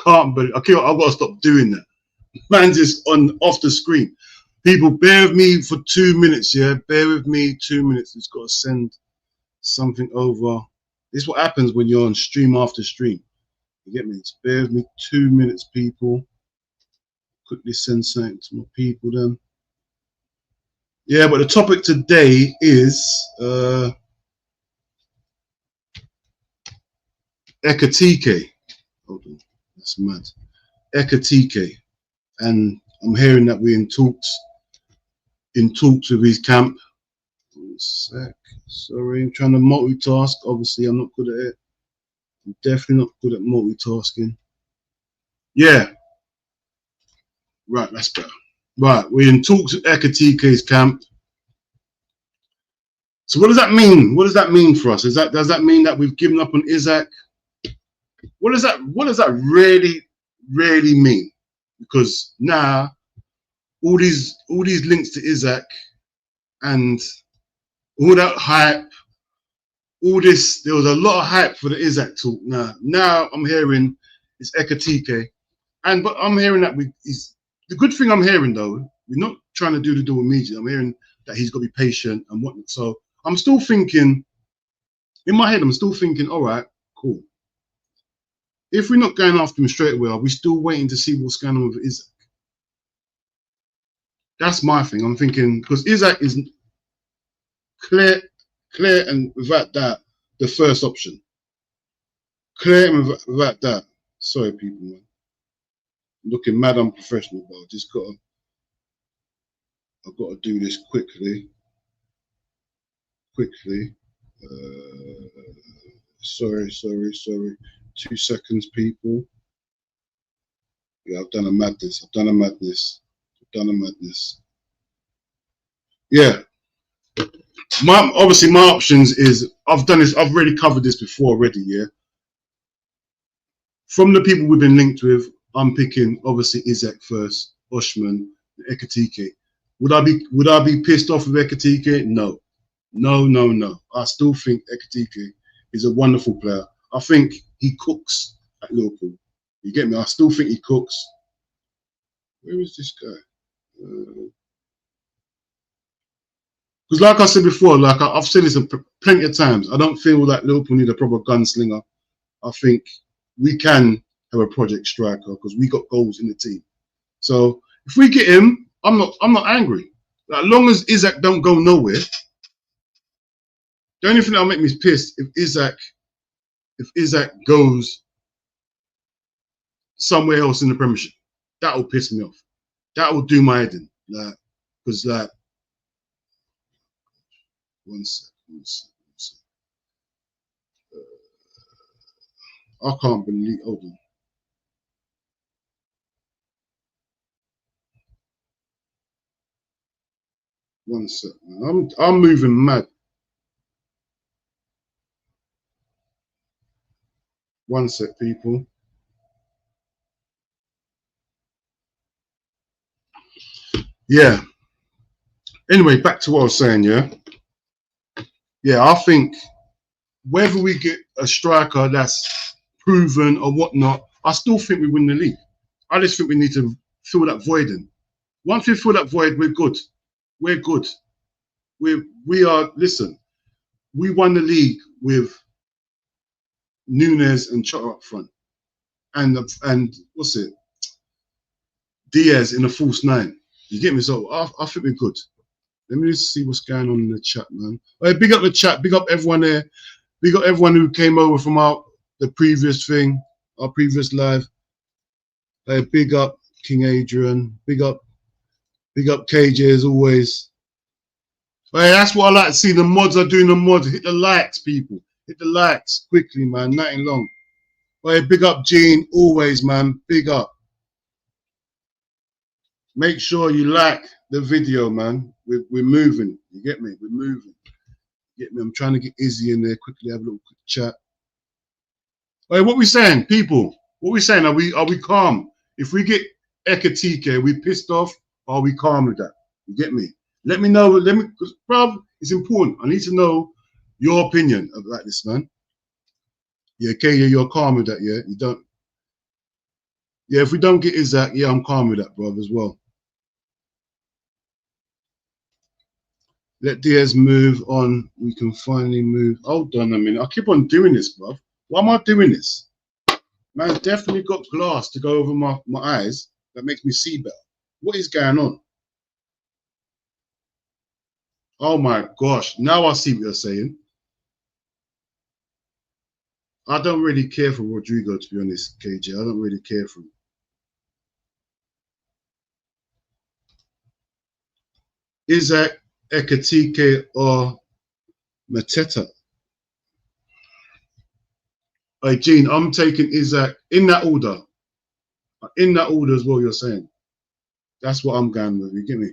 can't believe. Okay, I've got to stop doing that. Man's just off the screen. People, bear with me for 2 minutes. Yeah, bear with me 2 minutes. It's got to send something over. This is what happens when you're on stream after stream. You get me? Just bear with me 2 minutes, people. Quickly send something to my people then. Yeah, but the topic today is Ekitike. Hold on, that's mad. Ekitike, and I'm hearing that we're in talks with his camp. 1 sec. Sorry, I'm trying to multitask. Obviously, I'm not good at it. I'm definitely not good at multitasking. Yeah. Right, that's better. Right, we're in talks with Ekitike's camp. So what does that mean? What does that mean for us? Does that mean that we've given up on Isaac? What does that really mean? Because now all these links to Isaac and all that hype, all this, there was a lot of hype for the Isaac talk. Now I'm hearing it's Ekitike, but I'm hearing that the good thing I'm hearing though, we're not trying to do the deal immediately. I'm hearing that he's got to be patient and whatnot. So I'm still thinking, in my head, I'm still thinking, all right, cool. If we're not going after him straight away, are we still waiting to see what's going on with Isaac? That's my thing. I'm thinking, because Isaac is clear, and without that, the first option. Clear and without that. Sorry, people, man. Looking mad unprofessional, but I've got to do this quickly. Sorry. 2 seconds, people. Yeah, I've done a madness. Yeah. Obviously, my options is I've done this. I've already covered this before already. Yeah. From the people we've been linked with, I'm picking obviously Isaac first, Oshman, Ekitike. Would I be pissed off with Ekitike? No. I still think Ekitike is a wonderful player. I think he cooks at Liverpool. You get me? I still think he cooks. Where is this guy? Because like I said before, like I've said this plenty of times, I don't feel that Liverpool need a proper gunslinger. I think we can have a project striker because we got goals in the team. So if we get him, I'm not angry. As long as Isaac don't go nowhere. The only thing that'll make me pissed if Isaac goes somewhere else in the Premiership. That will piss me off. That will do my head in. Because one sec. I can't believe. Hold on. One sec. I'm moving mad. One sec, people. Yeah. Anyway, back to what I was saying. Yeah. I think whether we get a striker that's proven or whatnot, I still think we win the league. I just think we need to fill that void in. Once we fill that void, we're good. We're good. We are. Listen, we won the league with Nunes and Chota up front, and what's it? Diaz in a false 9. You get me? So I think we're good. Let me just see what's going on in the chat, man. Hey, big up the chat. Big up everyone there. Big up everyone who came over from the previous thing, our previous live. Hey, big up King Adrian. Big up KJ as always. Hey, that's what I like to see. The mods are doing the mods. Hit the likes, people. Hit the likes quickly, man. Nothing long. Hey, big up Gene, always, man. Big up. Make sure you like the video, man. We're moving. You get me? We're moving. You get me? I'm trying to get Izzy in there quickly. Have a little quick chat. Hey, what we saying, people? What we saying? Are we calm? If we get Ekitike, are we pissed off? Or are we calm with that? You get me? Let me know. Because, bruv, it's important. I need to know your opinion about this, man. Yeah, okay, you're calm with that, yeah? You don't. Yeah, if we don't get Isaac, yeah, I'm calm with that, bruv, as well. Let Diaz move on. We can finally move. Hold on a minute. I keep on doing this, bruv. Why am I doing this? Man's definitely got glass to go over my eyes that makes me see better. What is going on? Oh my gosh. Now I see what you're saying. I don't really care for Rodrigo, to be honest, KJ. I don't really care for him. Isaac, Ekitike, or Mateta? Hey, Gene, I'm taking Isaac in that order. In that order as well, you're saying. That's what I'm going with. You get me?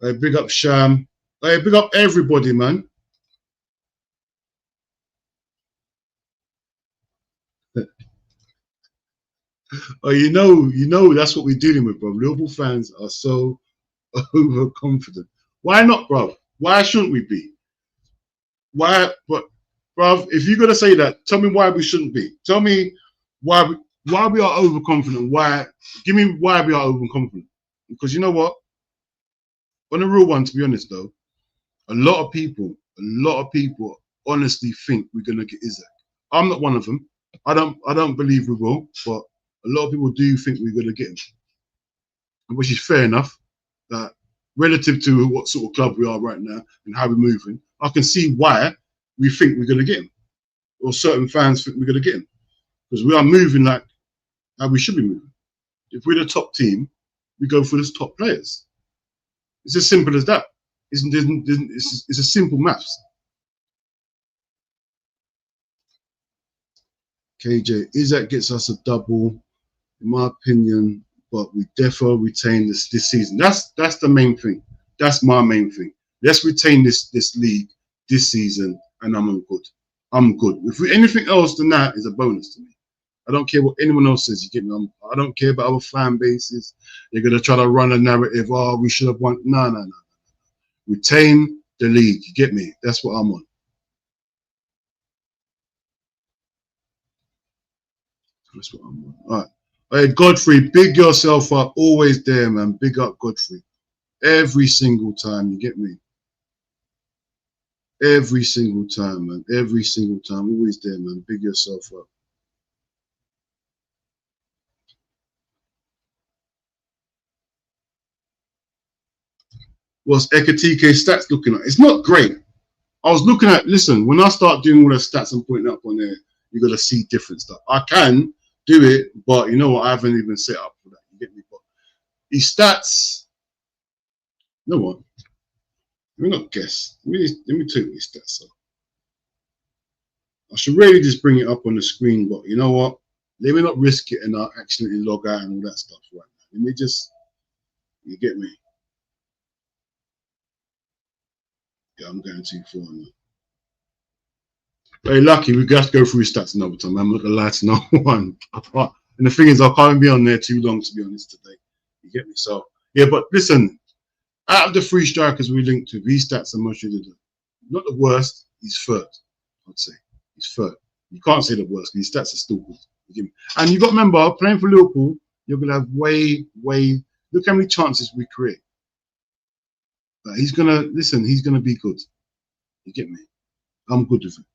Hey, big up Sham. Hey, big up everybody, man. Oh, you know, that's what we're dealing with, bro. Liverpool fans are so overconfident. Why not, bro? Why shouldn't we be? Why, but, bro, if you're gonna say that, tell me why we shouldn't be. Tell me why we are overconfident. Why? Give me why we are overconfident. Because you know what? On a real one, to be honest, though, a lot of people honestly think we're gonna get Isaac. I'm not one of them. I don't believe we will, but a lot of people do think we're gonna get him, which is fair enough. That relative to what sort of club we are right now and how we're moving, I can see why we think we're gonna get him, or certain fans think we're gonna get him, because we are moving like how we should be moving. If we're the top team, we go for the top players. It's as simple as that. It's a simple maths. KJ, Isaac gets us a double, in my opinion, but we definitely retain this season. That's the main thing. That's my main thing. Let's retain this league this season, and I'm good. I'm good. If anything else than that is a bonus to me. I don't care what anyone else says. You get me? I don't care about our fan bases. They're gonna try to run a narrative. Oh, we should have won. No. Retain the league. You get me? That's what I'm on. That's what I'm on. All right. Hey, Godfrey, big yourself up. Always there, man. Big up, Godfrey. Every single time. You get me? Every single time, man. Every single time. Always there, man. Big yourself up. What's Ekitike stats looking at? It's not great. I was looking at, listen, when I start doing all the stats and putting up on there, you're going to see different stuff. I can do it, but you know what? I haven't even set up for that. You get me? But these stats, you know what? Let me not guess. Let me take these stats up. I should really just bring it up on the screen, but you know what? Let me not risk it and I accidentally log out and all that stuff right now. Let me just, you get me? Yeah, I'm going too far now. Very lucky, we have to go through stats another time. I'm not gonna lie to no one. And the thing is, I can't be on there too long, to be honest, today. You get me? So, yeah, but listen, out of the three strikers we linked to, these stats are much really good. Not the worst, he's third, I'd say. He's third. You can't say the worst, because his stats are still good. You get me? And you got to remember, playing for Liverpool, you're going to have look how many chances we create. But he's going to be good. You get me? I'm good with it.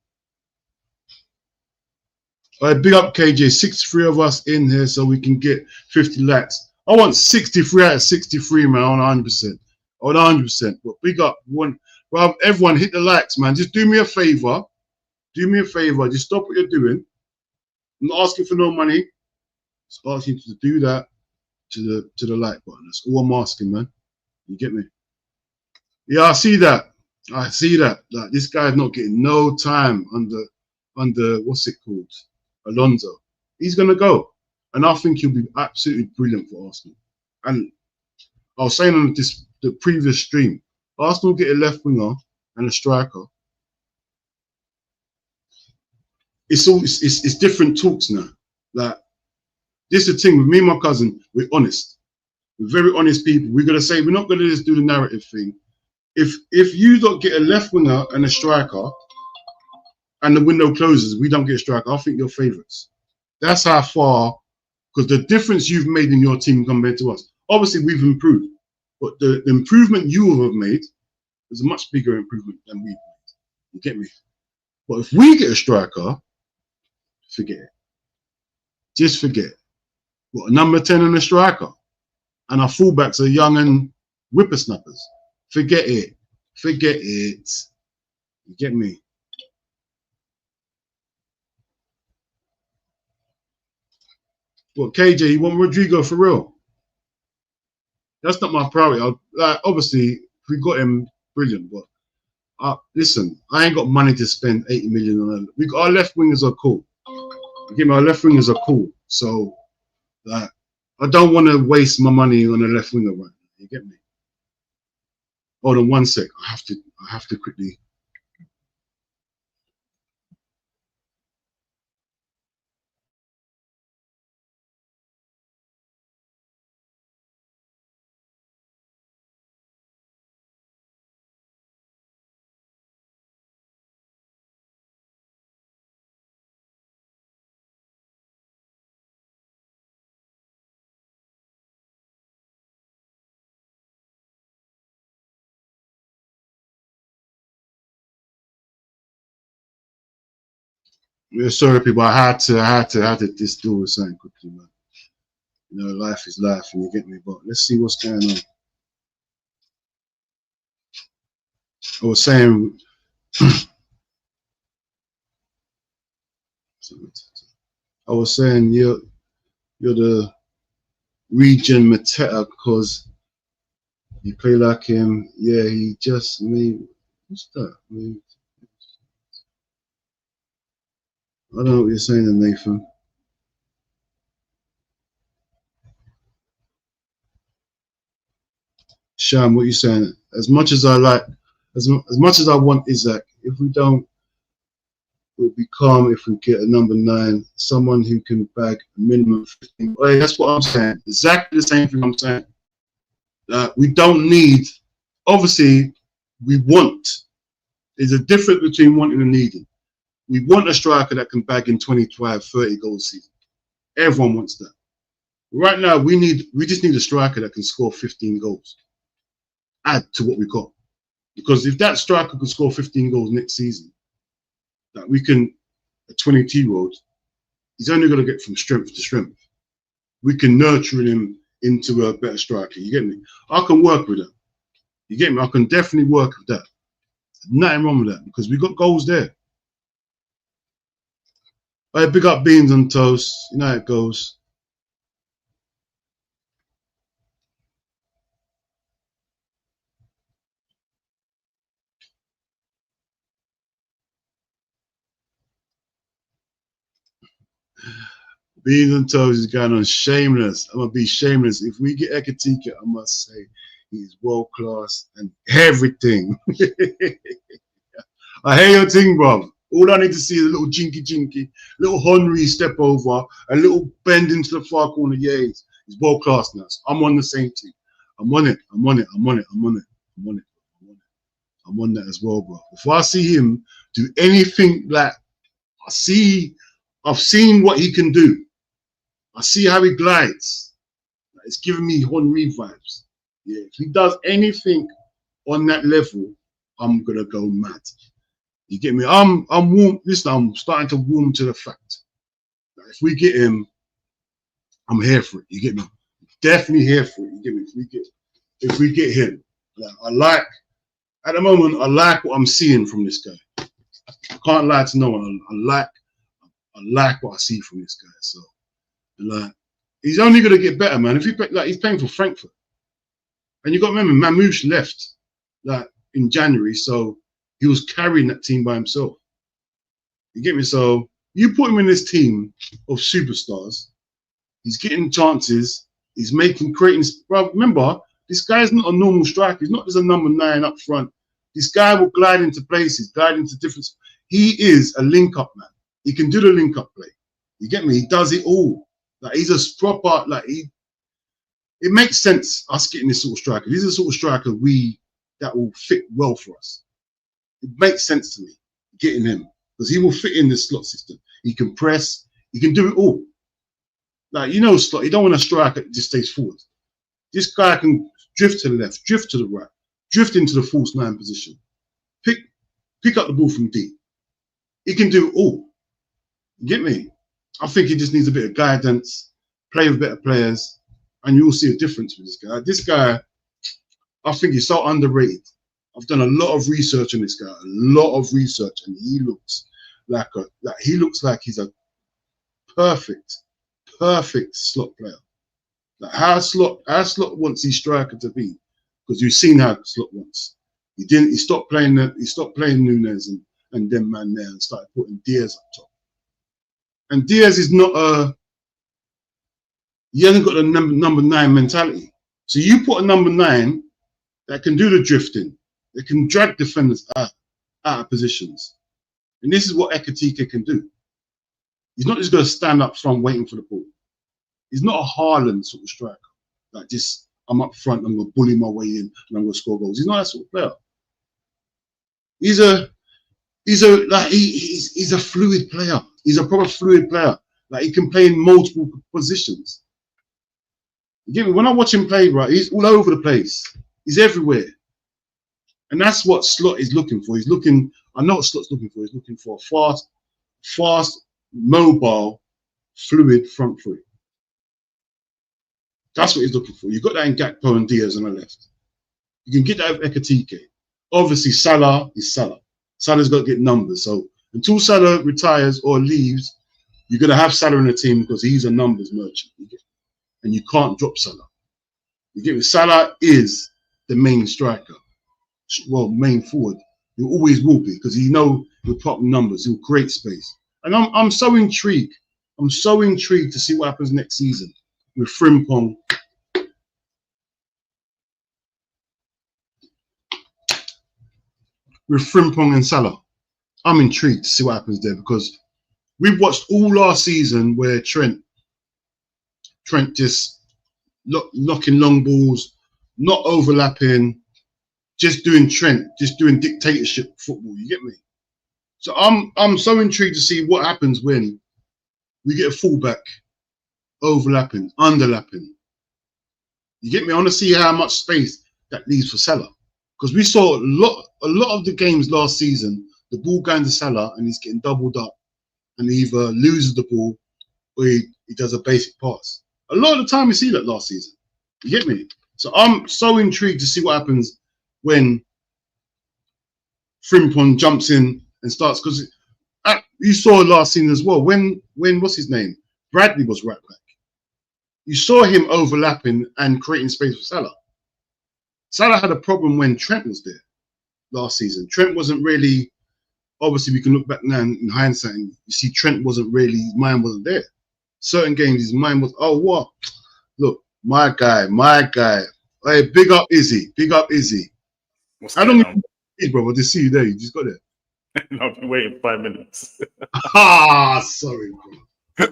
All right, big up KJ. 63 of us in here so we can get 50 likes. I want 63 out of 63, man, on 100%. On 100%. But big up. Well, everyone hit the likes, man. Just do me a favor. Do me a favor. Just stop what you're doing. I'm not asking for no money. Just asking you to do that to the like button. That's all I'm asking, man. You get me? Yeah, I see that. I see that. Like, this guy's not getting no time under what's it called? Alonso. He's gonna go. And I think he'll be absolutely brilliant for Arsenal. And I was saying on the previous stream, Arsenal get a left winger and a striker. It's different talks now. Like, this is the thing with me and my cousin, we're honest. We're very honest people. We're gonna say we're not gonna just do the narrative thing. If you don't get a left winger and a striker and the window closes, we don't get a striker, I think you're favourites. That's how far because the difference you've made in your team compared to us, obviously we've improved, but the improvement you have made is a much bigger improvement than we've made. You get me? But if we get a striker, forget it. Just forget it. What, a number 10 and a striker, and our fullbacks are young and whippersnappers. Forget it. Forget it. You get me? What, KJ, you want Rodrigo for real? That's not my priority. Like, obviously, if we got him, brilliant. But listen, I ain't got money to spend 80 million on it. Our left wingers are cool. You get me? Our left wingers are cool. So, like, I don't want to waste my money on a left winger right now. You get me? Hold on one sec. I have to quickly. Yeah, sorry, people. I had to just deal with something quickly, man. You know, life is life, and you get me. But let's see what's going on. I was saying, you're the region Mateta because you play like him. Yeah, he just made. What's that? I don't know what you're saying, Nathan. Sham, what you saying? As much as I like, as much as I want Isaac, if we don't, we'll be calm if we get a number 9, someone who can bag a minimum 15. Hey, that's what I'm saying. Exactly the same thing I'm saying. We don't need, obviously, we want. There's a difference between wanting and needing. We want a striker that can bag in 25, 30 goals a season. Everyone wants that. Right now, we just need a striker that can score 15 goals. Add to what we got. Because if that striker could score 15 goals next season, that we can, a 22-year-old, he's only going to get from strength to strength. We can nurture him into a better striker. You get me? I can work with that. You get me? I can definitely work with that. Nothing wrong with that because we got goals there. I big up beans on toast. You know how it goes. Beans and toast is going on shameless. I'm gonna be shameless. If we get Ekitike, I must say he's world class and everything. I hear your thing, bro. All I need to see is a little jinky, little Henry step over, a little bend into the far corner. Yeah, he's world class now. So I'm on the same team. I'm on it. I'm on that as well, bro. If I see him do anything like I've seen what he can do. I see how he glides. It's giving me Henry vibes. Yeah, if he does anything on that level, I'm gonna go mad. You get me? I'm warm. Listen, I'm starting to warm to the fact that if we get him, I'm here for it. You get me? Definitely here for it. You get me? If we get him, like, at the moment, I like what I'm seeing from this guy. I can't lie to no one. I like what I see from this guy. So, like, he's only gonna get better, man. If he he's playing for Frankfurt, and you got to remember, Mamouche left like in January, so he was carrying that team by himself. You get me? So you put him in this team of superstars. He's getting chances. He's creating. Bro, remember, this guy's not a normal striker. He's not just a number 9 up front. This guy will glide into places, glide into different. He is a link-up man. He can do the link-up play. You get me? He does it all. Like, he's a proper, it makes sense us getting this sort of striker. He's the sort of striker that will fit well for us. It makes sense to me getting him because he will fit in the slot system. He can press. He can do it all. Like, you know, Slot, you don't want a striker that just stays forward. This guy can drift to the left, drift to the right, drift into the false 9 position, pick up the ball from deep. He can do it all. You get me? I think he just needs a bit of guidance, play with better players, and you'll see a difference with this guy. This guy, I think he's so underrated. I've done a lot of research on this guy, and he looks like he's a perfect slot player. Like how slot wants his striker to be, because you've seen how Slot wants. He stopped playing Nunes and them man there and started putting Diaz up top. And Diaz is not he hasn't got the number 9 mentality. So you put a number 9 that can do the drifting, that can drag defenders out of positions. And this is what Ekitike can do. He's not just going to stand up front waiting for the ball. He's not a Haaland sort of striker. Like just, I'm up front, I'm going to bully my way in and I'm going to score goals. He's not that sort of player. He's a fluid player. He's a proper fluid player. Like he can play in multiple positions. You get me? When I watch him play, right, he's all over the place. He's everywhere. And that's what Slot is looking for. I know what Slot's looking for. He's looking for a fast, mobile, fluid front three. That's what he's looking for. You've got that in Gakpo and Diaz on the left. You can get that with Ekitike. Obviously, Salah is Salah. Salah's got to get numbers. So until Salah retires or leaves, you're going to have Salah in the team because he's a numbers merchant. And you can't drop Salah. You get me? Salah is the main striker. Well, main forward. He always will be because he'll put up numbers. He'll create space. And I'm so intrigued. I'm so intrigued to see what happens next season with Frimpong. With Frimpong and Salah. I'm intrigued to see what happens there because we've watched all last season where Trent just knocking long balls, not overlapping, just doing dictatorship football. You get me? So I'm so intrigued to see what happens when we get a fullback overlapping, underlapping. You get me? I want to see how much space that leaves for Salah. Because we saw a lot of the games last season, the ball going to Salah and he's getting doubled up and he either loses the ball or he does a basic pass. A lot of the time we see that last season. You get me? So I'm so intrigued to see what happens when Frimpong jumps in and starts, because you saw last season as well, when what's his name? Bradley was right back. You saw him overlapping and creating space for Salah. Salah had a problem when Trent was there last season. Trent wasn't really, obviously we can look back now in hindsight and you see Trent wasn't really, his mind wasn't there. Certain games, his mind was, oh, what? Look, my guy. Hey, big up Izzy. How long you been, brother? To see you there, you just got there. I've been waiting 5 minutes. Sorry, bro.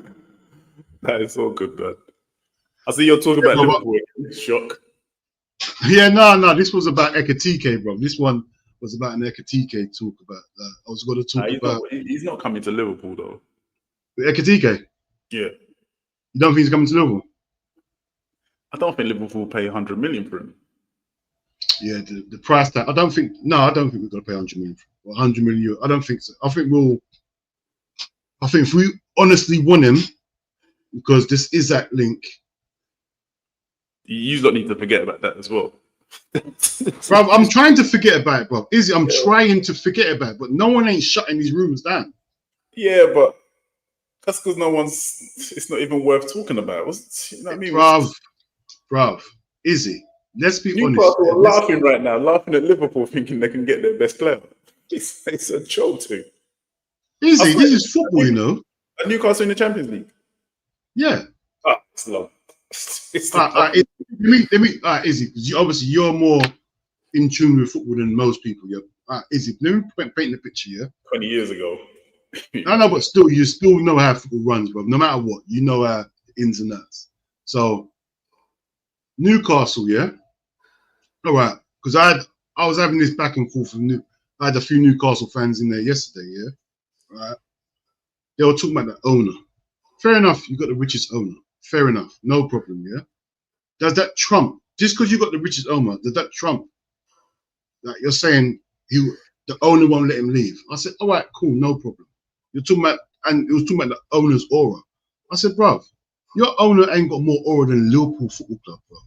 That is so good, man. I see you're talking about Liverpool. Shock. Yeah, no. This was about Ekitike, bro. This one was about an Ekitike talk about. I was going to talk about. He's not coming to Liverpool though. Ekitike. Yeah. You don't think he's coming to Liverpool? I don't think Liverpool will pay 100 million for him. Yeah, the price tag. I don't think we're going to pay 100 million or 100 million euro. I don't think so. I think if we honestly want him, because this is that link. You don't need to forget about that as well. Bro, I'm trying to forget about it, bro. I'm trying to forget about it, but no one ain't shutting these rumors down. Yeah, but that's because it's not even worth talking about. You know what I mean? Bruv, Izzy, let's be honest. Newcastle are laughing right now, laughing at Liverpool, thinking they can get their best player. It's a joke too. Izzy, this is football, you know. Are Newcastle in the Champions League? Yeah. It's long. Izzy, obviously you're more in tune with football than most people. Yeah. Izzy, let me paint the picture. Yeah. 20 years ago. I know, but still, you still know how football runs, bro. No matter what, you know how ins and outs. So Newcastle, yeah. All right, because I was having this back and forth with I had a few Newcastle fans in there yesterday, yeah. Right. They were talking about the owner. Fair enough, you got the richest owner. Fair enough. No problem, yeah? Does that trump, just because you got the richest owner, does that trump that you're saying the owner won't let him leave? I said, all right, cool, no problem. You're talking about, and it was talking about the owner's aura. I said, bruv, your owner ain't got more aura than Liverpool Football Club, bruv.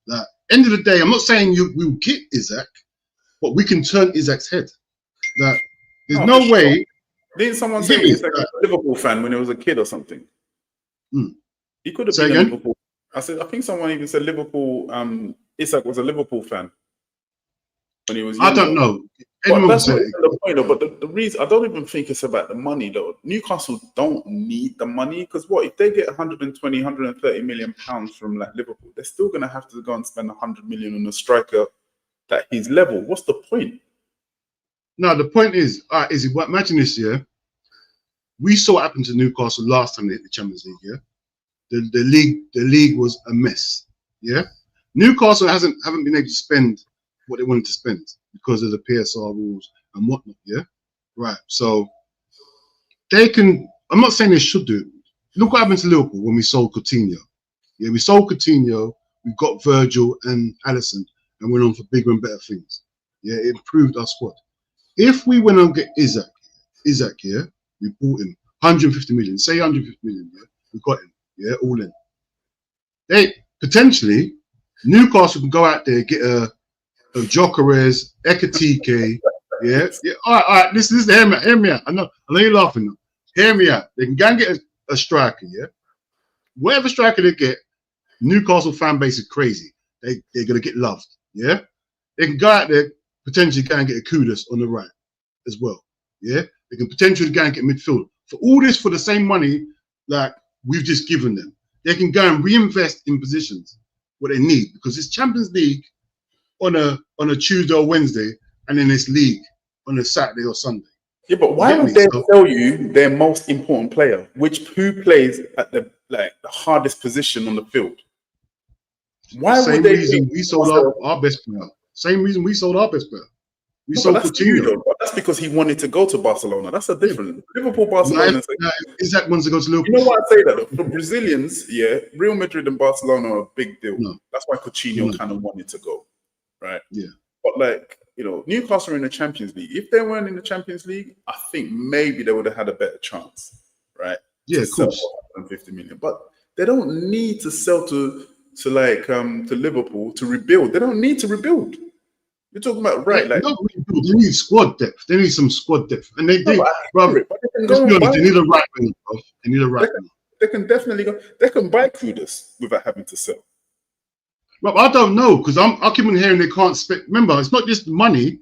Like, end of the day, I'm not saying we'll get Isaac, but we can turn Isaac's head. Like, there's no way. Sure. Didn't someone say he's like a Liverpool fan when he was a kid or something? He could have been a Liverpool. I think someone even said Liverpool. Isaac was a Liverpool fan when he was young. I don't know. But that's not the point, though. But the reason, I don't even think it's about the money, though. Newcastle don't need the money, because what if they get 120, 130 million pounds from like Liverpool? They're still going to have to go and spend 100 million on a striker at his level. What's the point? No, the point is, imagine this, yeah. We saw what happened to Newcastle last time they hit the Champions League, yeah. The league was a mess, yeah. Newcastle haven't been able to spend what they wanted to spend because of the PSR rules and whatnot, yeah. Right. So they can. I'm not saying they should do it. Look what happened to Liverpool when we sold Coutinho. Yeah, we sold Coutinho. We got Virgil and Alisson, and went on for bigger and better things. Yeah, it improved our squad. If we went and get Isaac, yeah, we bought him 150 million. Say 150 million, yeah, we got him. Yeah, all in. They potentially Newcastle can go out there, get a Jokeres, Ekitike. Yeah. All right. Listen, hear me out. I know you're laughing now. Hear me out. They can go and get a striker. Yeah. Whatever striker they get, Newcastle fan base is crazy. They're gonna get loved. Yeah. They can go out there, potentially go and get a Kudus on the right as well. Yeah. They can potentially go and get midfield. For all this, for the same money, like we've just given them, they can go and reinvest in positions what they need, because it's Champions League on a Tuesday or Wednesday, and then it's league on a Saturday or Sunday. Yeah, but why would they tell you their most important player, who plays at the hardest position on the field? Why would they? We sold our best player. Same reason we sold our best player. We sold Coutinho. But that's because he wanted to go to Barcelona. That's a different Liverpool, Barcelona. Isaac wants to go to Liverpool. You know why I say that? For Brazilians, yeah, Real Madrid and Barcelona are a big deal. No. That's why Coutinho kind of wanted to go, right? Yeah. But Newcastle are in the Champions League. If they weren't in the Champions League, I think maybe they would have had a better chance, right? Yeah, of course. 150 million, but they don't need to sell to Liverpool to rebuild. They don't need to rebuild. You're talking about they need squad depth. They need some squad depth, and they need a right man. They need a right man. They can definitely go. They can buy Kudus without having to sell. But I don't know, because I keep on hearing they can't spend. Remember, it's not just money;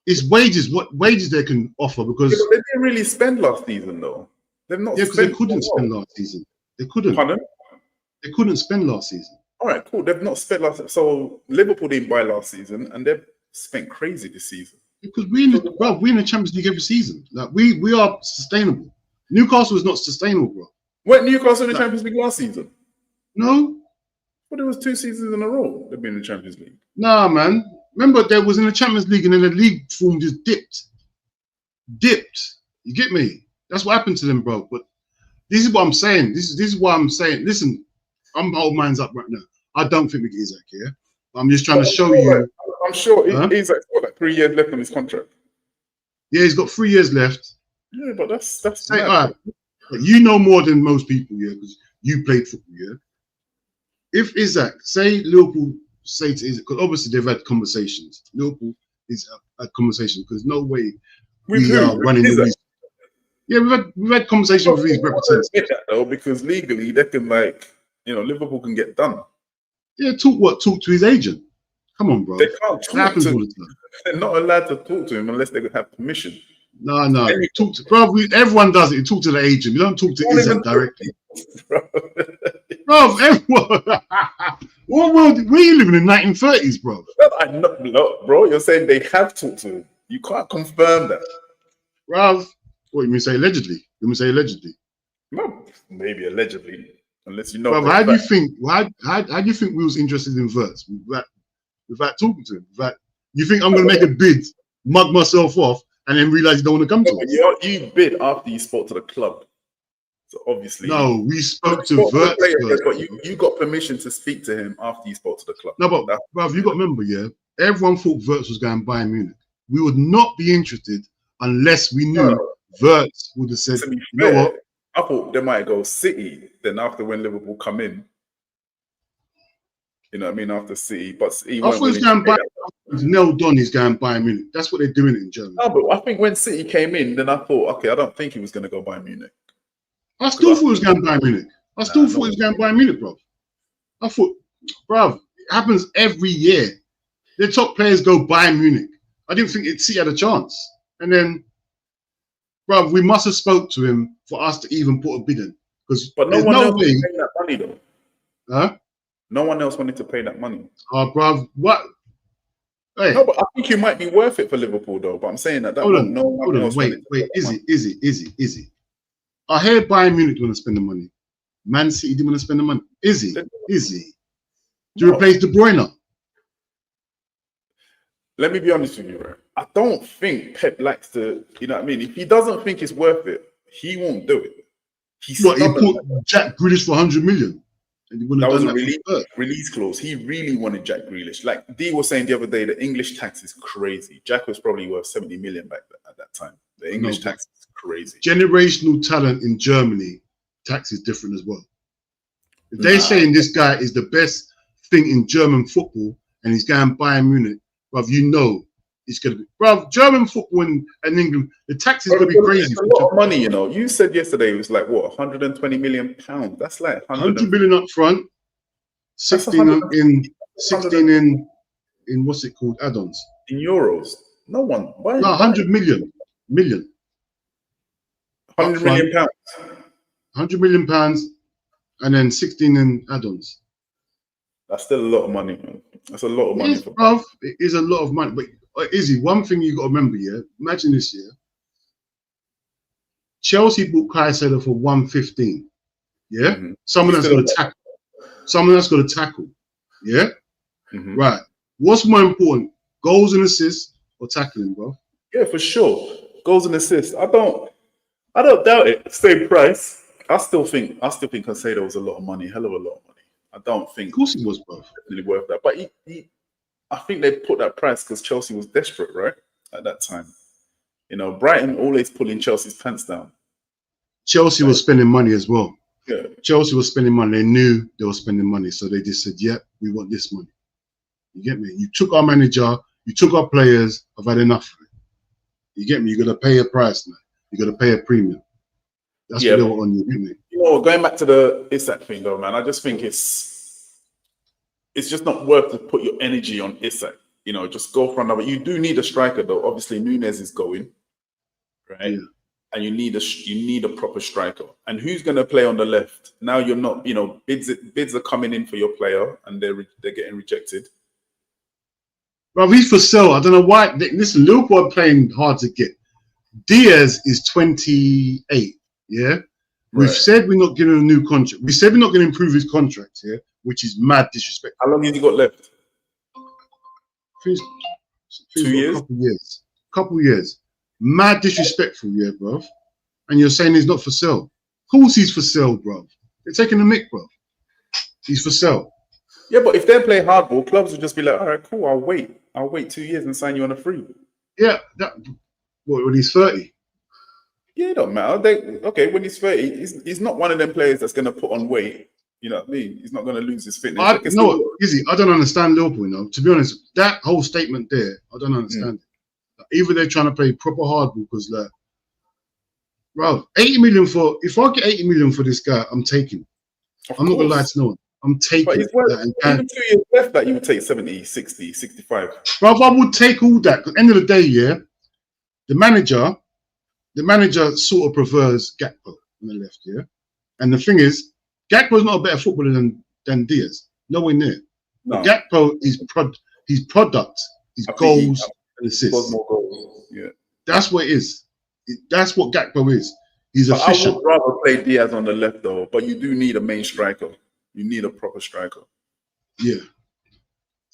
it's wages. What wages they can offer? Because they didn't really spend last season, though. They've not. Yeah, because they couldn't spend last season. They couldn't. Pardon? They couldn't spend last season. All right, cool. They've not spent last. So Liverpool didn't buy last season, and they've spent crazy this season. Because we in the Champions League every season. Like we are sustainable. Newcastle is not sustainable, bro. Went Newcastle in the Champions League last season? No. But it was 2 seasons in a row they've been in the Champions League. Nah, man. Remember, they was in the Champions League, and then the league form just dipped. You get me? That's what happened to them, bro. But this is what I'm saying. This is why I'm saying. Listen, I'm old man's up right now. I don't think we get Isaac here. I'm just trying to show you. I'm sure Isaac's got like 3 years left on his contract. Yeah, he's got 3 years left. Yeah, but that's all right. You know more than most people, yeah, because you played football, yeah. If Isaac, say Liverpool say to Isaac, because obviously they've had conversations. Liverpool is had conversations, because no way we are running the risk. Yeah, we've had conversations with these representatives. Though, because legally they can Liverpool can get done. Yeah, talk to his agent. Come on, bro. They can't talk to him. They're not allowed to talk to him unless they have permission. No. Talk to, bro. Everyone does it. You talk to the agent. You don't talk to Isaac directly. Bro, everyone. What world? Where are you living in 1930s, bro? Look, bro, you're saying they have talked to him. You can't confirm that. Rav, what you mean say allegedly? You mean say allegedly? No, maybe allegedly. Unless you know. Bro, how do you think? How do you think we was interested in Verts without talking to him? You think I'm going to make a bid, mug myself off, and then realize you don't want to come to us? You bid after you spoke to the club. So obviously, No, we spoke to spoke to the Wirtz player, first. but you got permission to speak to him after you spoke to the club. No, but bruv, you got to remember, yeah, everyone thought Wirtz was going to Bayern Munich. We would not be interested unless we knew Wirtz would have said, To be you know fair, what? I thought they might go City. Then after when Liverpool come in, you know what I mean, after City, but City I thought he was going Bayern. Nailed on, he's going Bayern Munich. That's what they're doing in Germany. No, but I think when City came in, then I thought, okay, I don't think he was going to go Bayern Munich. I still thought he was going Bayern Munich. I still thought he was going Bayern Munich, bro. I thought, bro, it happens every year. The top players go Bayern Munich. I didn't think City had a chance. And then, bro, we must have spoke to him for us to even put a bid in. But no one else wanted to pay that money, though. Huh? No one else wanted to pay that money. Oh, bro, what? Hey. No, but I think you might be worth it for Liverpool, though. But I'm saying that hold on, wait, Izzy. I heard Bayern Munich want to spend the money. Man City didn't want to spend the money. Izzy. To replace De Bruyne. Let me be honest with you, right? I don't think Pep likes to, you know what I mean? If he doesn't think it's worth it, he won't do it. He put Jack Grealish for 100 million. And he that was a release clause. He really wanted Jack Grealish. Like Dee was saying the other day, the English tax is crazy. Jack was probably worth 70 million back at that time. The English tax is crazy. Generational talent in Germany, tax is different as well. If they're saying this guy is the best thing in German football and he's going Bayern Munich, bruv, you know it's going to be. Bruv, German football and England, the tax is going to be crazy. It's a lot of money, you know. You said yesterday it was like, what, 120 million pounds? That's like 100 million up front, 16 in what's it called, add-ons. In euros. No one. Why? No, 100 million. 100 million pounds. 100 million pounds and then 16 in add-ons. That's still a lot of money, man. That's a lot of money. Bruv, it is a lot of money. But Izzy, one thing you got to remember, yeah? Imagine this, yeah? Chelsea bought Caicedo for 115. Yeah? Someone that's got to tackle. Someone that's got to tackle. Yeah? Right. What's more important? Goals and assists or tackling, bro? Yeah, for sure. Goals and assists. I don't doubt it. Same price. I still think Caicedo was a lot of money, hell of a lot of money. I don't think. Of course he was, bro. Definitely worth that. But I think they put that price because Chelsea was desperate, right? At that time. You know, Brighton always pulling Chelsea's pants down. Chelsea was spending money as well. Yeah. Chelsea was spending money. They knew they were spending money. So they just said, yeah, we want this money. You get me? You took our manager, you took our players, I've had enough of it. You get me? You're going to pay a price now. You're going to pay a premium. That's what they were on you, didn't they? You know, going back to the Isak thing though, man, I just think it's just not worth to put your energy on Isak. You know, just go for another. You do need a striker though. Obviously, Nunez is going, right? Yeah. And you need a proper striker. And who's going to play on the left? Now you're not, you know, bids are coming in for your player and they're getting rejected. Bro, he's for sale. I don't know why. Listen, Liverpool are playing hard to get. Diaz is 28. Yeah. We've said we're not giving him a new contract. We said we're not going to improve his contract here, which is mad disrespect. How long has he got left? 2 years. Couple years. Mad disrespectful, yeah, bro. And you're saying he's not for sale. Of course he's for sale, bro. They're taking the mick, bro. He's for sale. Yeah, but if they play hardball, clubs will just be like, all right, cool, I'll wait 2 years and sign you on a free. Yeah, when he's 30. Yeah, it don't matter. When he's 30, he's not one of them players that's going to put on weight. You know what I mean? He's not going to lose his fitness. Izzy, I don't understand Liverpool, you know. To be honest, that whole statement there, I don't understand it. Like, either they're trying to play proper hardball because, like, bro, 80 million for, if I get 80 million for this guy, I'm taking. I'm not going to lie to no one. I'm taking. But even 2 years left that you would take 70, 60, 65. Bro, I would take all that. Because at the end of the day, yeah, the manager sort of prefers Gakpo on the left, yeah? And the thing is, Gakpo's not a better footballer than Diaz. Nowhere near. No. Gakpo is product, his goals and assists. More goals. Yeah. That's what it is. That's what Gakpo is. He's efficient. I would rather play Diaz on the left though, but you do need a main striker. You need a proper striker. Yeah.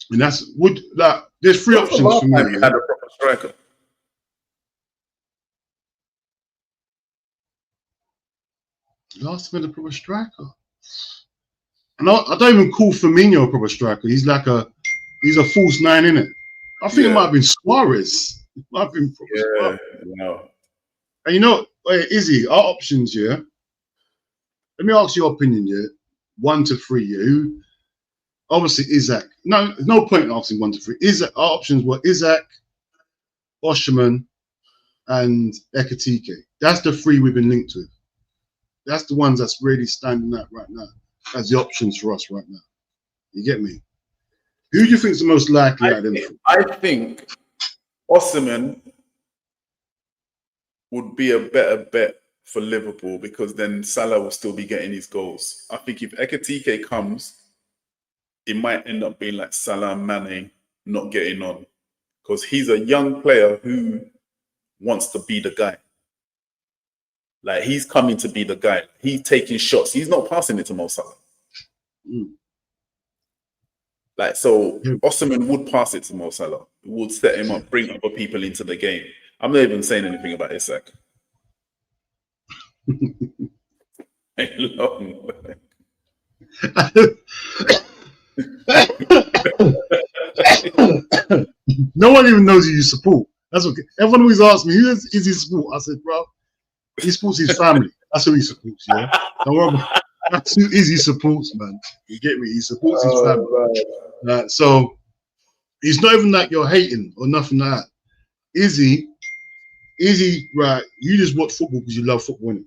And there's three options for me. You had a proper striker. Last time had a proper striker. And I don't even call Firmino a proper striker. He's a false nine, innit? I think it might have been Suarez. It might have been proper Suarez. No. And you know, Izzy, our options, yeah. Let me ask your opinion, yeah. 1 to 3, yeah. Who? Obviously, Isaac. No point in asking 1 to 3. Isaac. Our options were Isaac, Osherman, and Ekitike. That's the 3 we've been linked with. That's the ones that's really standing out right now as the options for us right now. You get me? Who do you think is the most likely out of them? I think Osherman would be a better bet for Liverpool because then Salah will still be getting his goals. I think if Ekitike comes, it might end up being like Salah and Mane not getting on because he's a young player who wants to be the guy. Like, he's coming to be the guy. He's taking shots. He's not passing it to Mo Salah. Like, so Osman would pass it to Mo Salah. Would set him up, bring other people into the game. I'm not even saying anything about Isak. No one even knows who you support. That's okay. Everyone always asks me, who is he support? I said, bro, he supports his family. That's who he supports, yeah? Don't worry about it. That's who he supports, man. You get me? He supports his family. So it's not even like you're hating or nothing like that. Izzy, right, you just watch football because you love football, innit?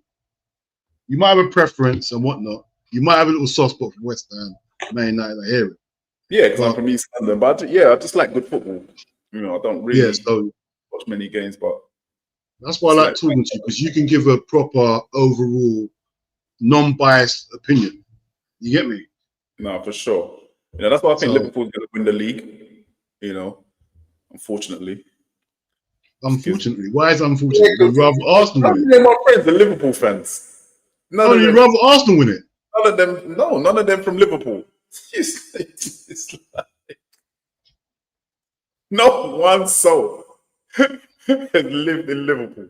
You might have a preference and whatnot. You might have a little soft spot for West Ham, Man United, I hear it. Yeah, because I'm from East London, but I just like good football. You know, I don't really watch many games, but that's why I like talking to you, because you can give a proper overall non-biased opinion. You get me? No, for sure. You know, that's why I think Liverpool's going to win the league. You know, unfortunately. Unfortunately, why is it unfortunate? You'd rather Arsenal win it. My friends are Liverpool fans. You'd rather Arsenal win it. None of them from Liverpool. It's like, not one soul has lived in Liverpool.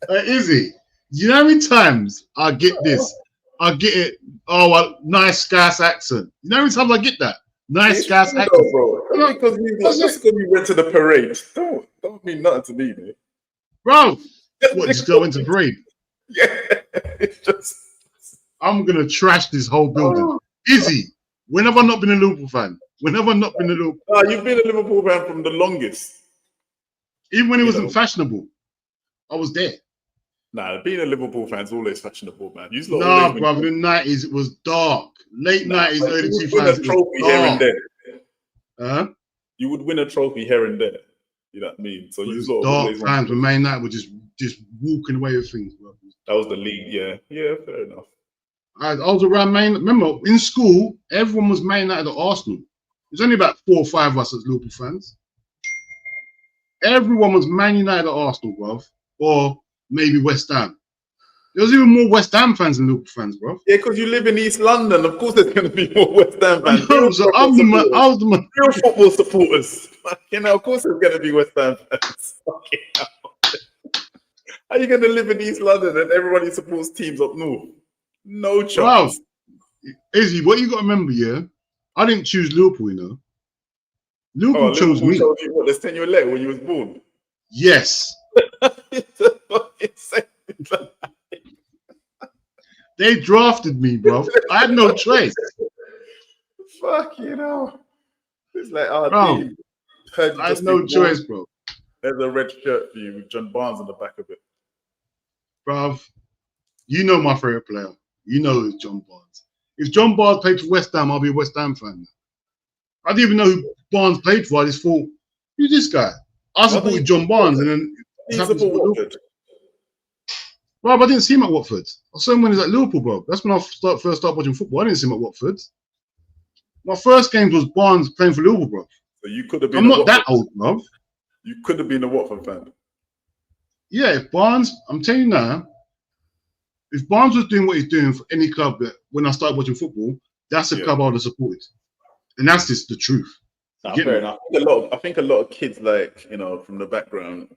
Izzy, you know how many times I get this? I get it. Oh, a nice Scouse accent. You know how many times I get that? Nice Scouse accent, bro. Because just because we went to the parade, don't mean nothing to me, man. Bro, what, just go into parade? Yeah, it's just. I'm gonna trash this whole building. Izzy, when have I not been a Liverpool fan? When have I not been a Liverpool? You've been a Liverpool fan from the longest. Even when it wasn't fashionable, I was there. Nah, being a Liverpool fan is always fashionable, man. Nah, brother, in the 90s it was dark. Late 90s, early 2000s. Win a trophy here and there. You would win a trophy here and there. You know what I mean? So you lot dark times when Man United were just walking away with things, bro. That was the league, yeah. Yeah, fair enough. I was around remember, in school, everyone was Man United or Arsenal. There's only about 4 or 5 of us as Liverpool fans. Everyone was Man United or Arsenal, bro. Or maybe West Ham. There was even more West Ham fans than Liverpool fans, bro. Yeah, because you live in East London. Of course there's going to be more West Ham fans. So I was the man. Real football supporters. You know, of course there's going to be West Ham fans. Fucking hell. How are you going to live in East London and everybody supports teams up north? No chance. Wow. Izzy, what you got to remember, yeah? I didn't choose Liverpool, you know. Liverpool chose me. What, they sent you a letter when you was born? Yes. They drafted me, bro. I had no choice. Fuck, you know. It's like, bro, I had no choice, bro. There's a red shirt for you with John Barnes on the back of it. Bruv, you know my favorite player. You know it's John Barnes. If John Barnes played for West Ham, I'll be a West Ham fan. I didn't even know who Barnes played for. I just thought, who's this guy? I supported John Barnes, and then bro, I didn't see him at Watford. I saw him when he was at Liverpool, bro. That's when I first started watching football. I didn't see him at Watford. My first game was Barnes playing for Liverpool, bro. So you could have been. I'm not that old, bro. You could have been a Watford fan. Yeah, if Barnes, I'm telling you now, if Barnes was doing what he's doing for any club that when I started watching football, that's a club I would have supported. And that's just the truth. Nah, fair enough. I think a lot of kids, like, you know, from the background,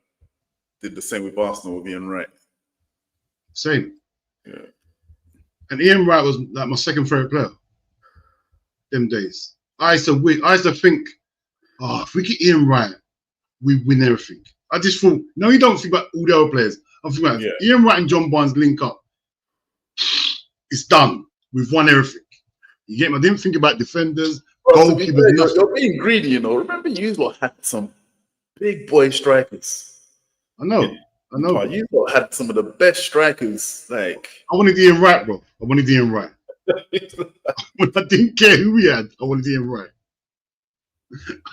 did the same with Arsenal with Ian Wright. Same. Yeah. And Ian Wright was like my second favorite player. Them days. I used to think, oh, if we get Ian Wright, we win everything. I just thought, no, you don't think about all the other players. I'm thinking about Ian Wright and John Barnes link up. It's done. We've won everything. You get me? I didn't think about defenders, goalkeepers, nothing. You're being greedy, you know. Remember, you lot had some big boy strikers. I know. You lot had some of the best strikers. Like, I wanted Ian Wright, bro. I wanted Ian Wright. I didn't care who we had. I wanted Ian Wright.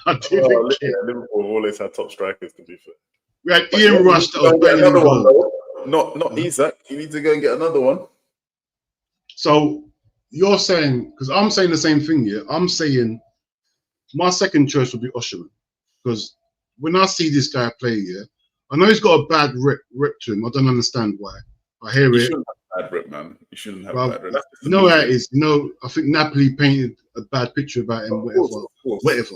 I didn't care. Liverpool always had top strikers, to be fair. We had Ian Rush that was better than goal. Not Isaac. You need to go and get another one. So you're saying, because I'm saying the same thing here. I'm saying my second choice would be Osherman, because when I see this guy play here, I know he's got a bad rep to him. I don't understand why. I hear it. Shouldn't have a bad rep, man. You shouldn't have a bad rep. You know how it is. You know, I think Napoli painted a bad picture about him. Whatever.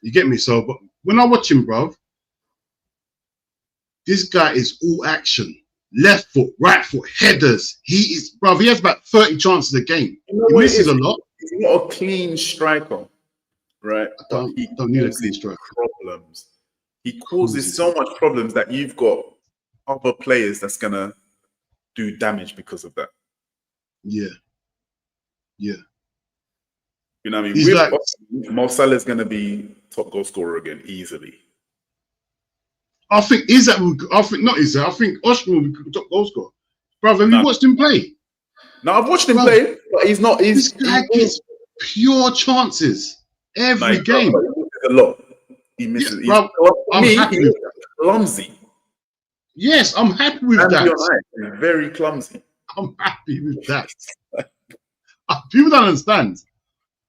You get me? So, but when I watch him, bro, this guy is all action. Left foot, right foot, headers. He has about 30 chances a game. You know he misses a lot. He's not a clean striker, right? I don't need a clean striker. Problems. He causes so much problems that you've got other players that's gonna do damage because of that. Yeah. You know what I mean? Mo Salah's gonna be top goal scorer again easily. I think Oshman will be top goal scorer. Brother, have you watched him play? No, I've watched him play, but he's not. This guy gets pure chances every game. A lot. He misses. Yeah, I'm happy with that. Clumsy. Yes, I'm happy with that. He's very clumsy. I'm happy with that. People don't understand.